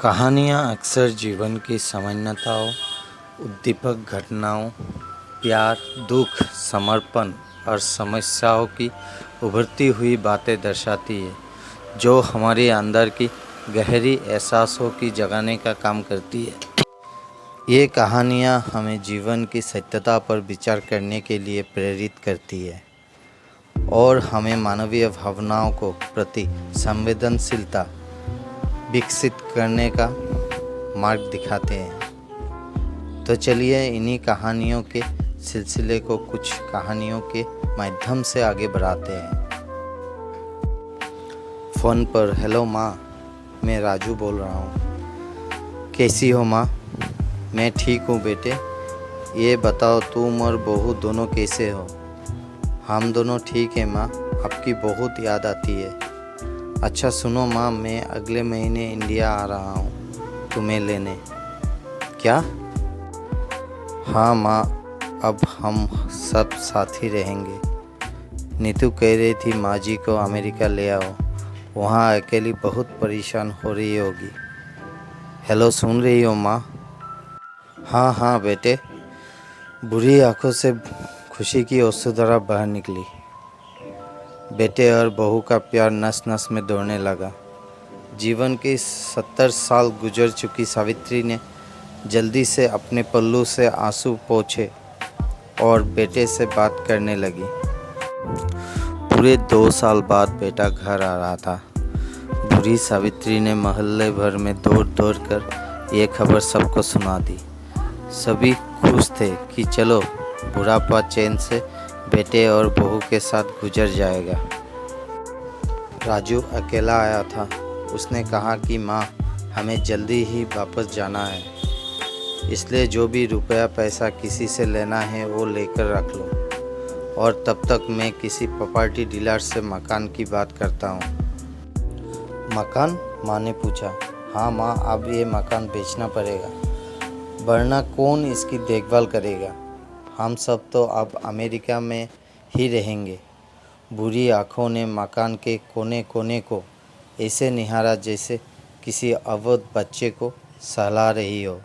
कहानियाँ अक्सर जीवन की सामान्यताओं, उद्दीपक घटनाओं, प्यार, दुख, समर्पण और समस्याओं की उभरती हुई बातें दर्शाती है, जो हमारे अंदर की गहरी एहसासों की जगाने का काम करती है। ये कहानियाँ हमें जीवन की सत्यता पर विचार करने के लिए प्रेरित करती है और हमें मानवीय भावनाओं को प्रति संवेदनशीलता विकसित करने का मार्ग दिखाते हैं। तो चलिए इन्हीं कहानियों के सिलसिले को कुछ कहानियों के माध्यम से आगे बढ़ाते हैं। फ़ोन पर, हेलो माँ, मैं राजू बोल रहा हूँ। कैसी हो माँ? मैं ठीक हूँ बेटे। ये बताओ तुम और बहू दोनों कैसे हो? हम दोनों ठीक हैं माँ, आपकी बहुत याद आती है। अच्छा सुनो माँ, मैं अगले महीने इंडिया आ रहा हूँ तुम्हें लेने। क्या? हाँ माँ, अब हम सब साथ ही रहेंगे। नीतू कह रही थी माँ जी को अमेरिका ले आओ, वहाँ अकेली बहुत परेशान हो रही होगी। हेलो, सुन रही हो माँ? हाँ हाँ बेटे। बुरी आंखों से खुशी की वसुंधरा बाहर निकली। बेटे और बहू का प्यार नस नस में दौड़ने लगा। जीवन के 70 साल गुजर चुकी सावित्री ने जल्दी से अपने पल्लू से आंसू पोंछे और बेटे से बात करने लगी। पूरे 2 साल बाद बेटा घर आ रहा था। बूढ़ी सावित्री ने मोहल्ले भर में दौड़ दौड़ कर ये खबर सबको सुना दी। सभी खुश थे कि चलो बुढ़ापा चैन से बेटे और बहू के साथ गुजर जाएगा। राजू अकेला आया था। उसने कहा कि माँ, हमें जल्दी ही वापस जाना है, इसलिए जो भी रुपया पैसा किसी से लेना है वो लेकर रख लो, और तब तक मैं किसी प्रॉपर्टी डीलर से मकान की बात करता हूँ। मकान? माँ ने पूछा। हाँ माँ, अब ये मकान बेचना पड़ेगा, वरना कौन इसकी देखभाल करेगा? हम सब तो अब अमेरिका में ही रहेंगे। बुरी आँखों ने मकान के कोने कोने को ऐसे निहारा जैसे किसी अवध बच्चे को सहला रही हो।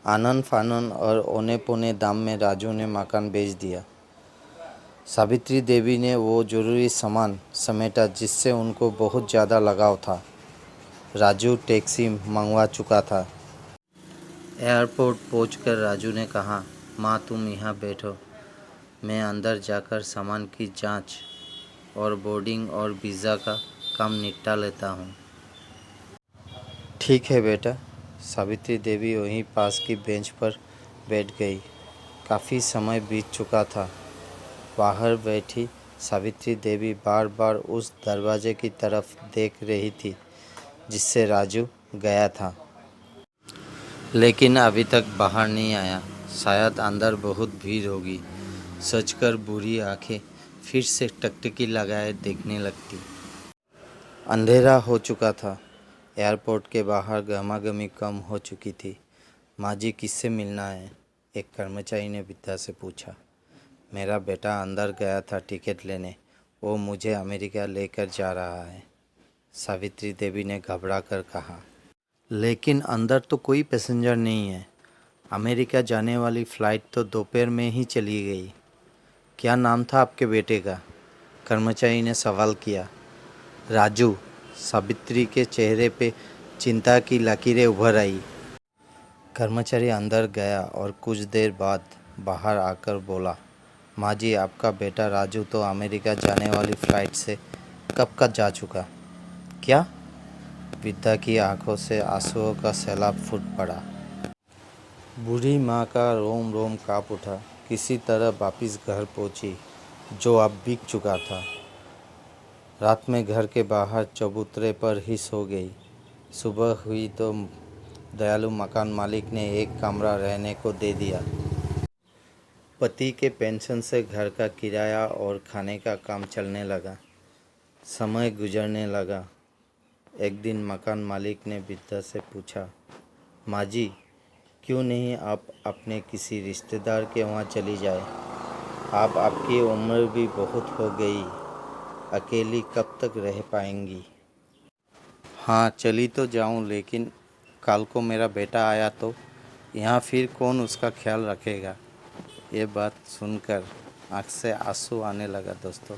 आनन फानन और औने पौने दाम में राजू ने मकान बेच दिया। सावित्री देवी ने वो ज़रूरी सामान समेटा जिससे उनको बहुत ज़्यादा लगाव था। राजू टैक्सी मंगवा चुका था। एयरपोर्ट पहुंचकर राजू ने कहा, माँ तुम यहाँ बैठो, मैं अंदर जाकर सामान की जांच और बोर्डिंग और वीज़ा का काम निपटा लेता हूँ। ठीक है बेटा। सावित्री देवी वहीं पास की बेंच पर बैठ गई। काफ़ी समय बीत चुका था। बाहर बैठी सावित्री देवी बार बार उस दरवाजे की तरफ देख रही थी जिससे राजू गया था, लेकिन अभी तक बाहर नहीं आया। शायद अंदर बहुत भीड़ होगी, सोचकर बुरी आंखें फिर से टकटकी लगाए देखने लगती। अंधेरा हो चुका था। एयरपोर्ट के बाहर गहमागहमी कम हो चुकी थी। माँ जी किससे मिलना है? एक कर्मचारी ने विद्या से पूछा। मेरा बेटा अंदर गया था टिकट लेने, वो मुझे अमेरिका लेकर जा रहा है, सावित्री देवी ने घबरा कर कहा। लेकिन अंदर तो कोई पैसेंजर नहीं है। अमेरिका जाने वाली फ़्लाइट तो दोपहर में ही चली गई। क्या नाम था आपके बेटे का? कर्मचारी ने सवाल किया। राजू। सावित्री के चेहरे पे चिंता की लकीरें उभर आई। कर्मचारी अंदर गया और कुछ देर बाद बाहर आकर बोला, माँ जी, आपका बेटा राजू तो अमेरिका जाने वाली फ़्लाइट से कब का जा चुका। क्या? विद्या की आंखों से आंसुओं का सैलाब फूट पड़ा। बूढ़ी माँ का रोम रोम काँप उठा। किसी तरह वापस घर पहुँची, जो अब बिक चुका था। रात में घर के बाहर चबूतरे पर ही सो गई। सुबह हुई तो दयालु मकान मालिक ने एक कमरा रहने को दे दिया। पति के पेंशन से घर का किराया और खाने का काम चलने लगा। समय गुजरने लगा। एक दिन मकान मालिक ने विद्या से पूछा, माँ जी, क्यों नहीं आप अपने किसी रिश्तेदार के वहाँ चली जाए? आप आपकी उम्र भी बहुत हो गई, अकेली कब तक रह पाएंगी? हाँ चली तो जाऊँ, लेकिन कल को मेरा बेटा आया तो यहाँ फिर कौन उसका ख्याल रखेगा। ये बात सुनकर आँख से आंसू आने लगा दोस्तों।